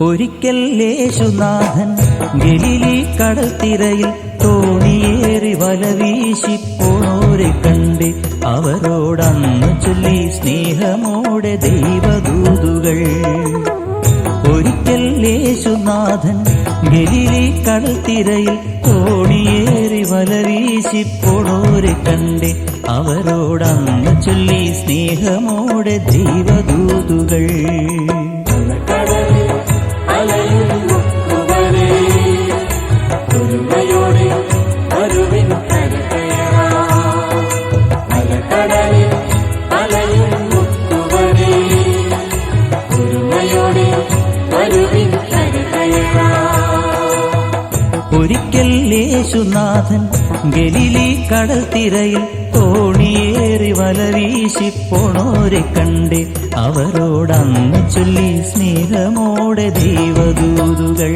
ഒരിക്കൽ യേശുനാഥൻ ഗലീലി കടൽത്തിരയിൽ തോണിയേറി വല വീശിപ്പോണോരെ കണ്ട് അവരോടന്ന് ചൊല്ലി സ്നേഹമോടെ ദൈവദൂതുകൾ. ഒരിക്കൽ യേശുനാഥൻ ഗലീലി കടൽത്തിരയിൽ തോണിയേറി വല വീശിപ്പോണോരെ കണ്ട് അവരോടന്ന് ചൊല്ലി സ്നേഹമോടെ ദൈവദൂതുകൾ. ഒരിക്കൽ യേശുനാഥൻ ഗലീലി കടൽത്തിരയിൽ തോണിയേറി വല വീശിപ്പോണോരെ കണ്ട് അവരോടന്ന് ചൊല്ലി സ്നേഹമോടെ ദൈവദൂതുകൾ.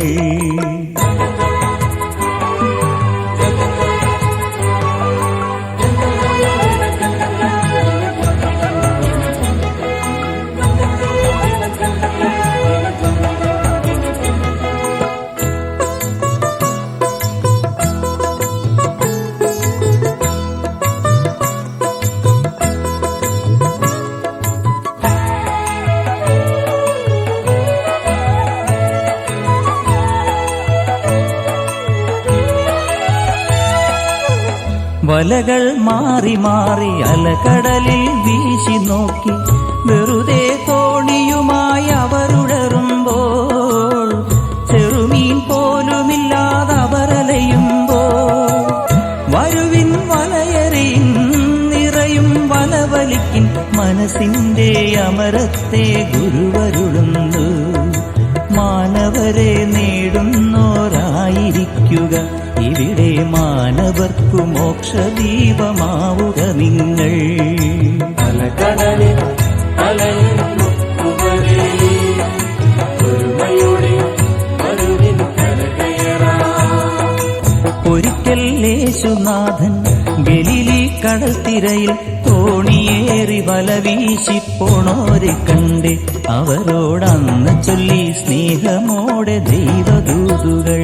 വലകൾ മാറി മാറി അലകടലിൽ വീശി നോക്കി വെറുതെ തോണിയുമായി അവരുടറുമ്പോൾ ചെറുമീൻ പോലുമില്ലാതെ അവരലയുമ്പോൾ വരുവിൻ വലയറിയിൻ നിറയും വലവലിക്കിൻ മനസ്സിന്റെ അമരത്തെ ഗുരുവരുളുന്നു. മാനവരെ നേടുന്നോരായിരിക്കുക ഇവിടെ മാനവർക്കു മോക്ഷദീപമാവുക നിങ്ങൾ. ഒരിക്കൽ യേശുനാഥൻ ഗലീലി കടൽത്തിരയിൽ തോണിയേറി വല വീശിപ്പോണോരെ കണ്ട് അവരോടന്ന് ചൊല്ലി സ്നേഹമോടെ ദൈവദൂതുകൾ.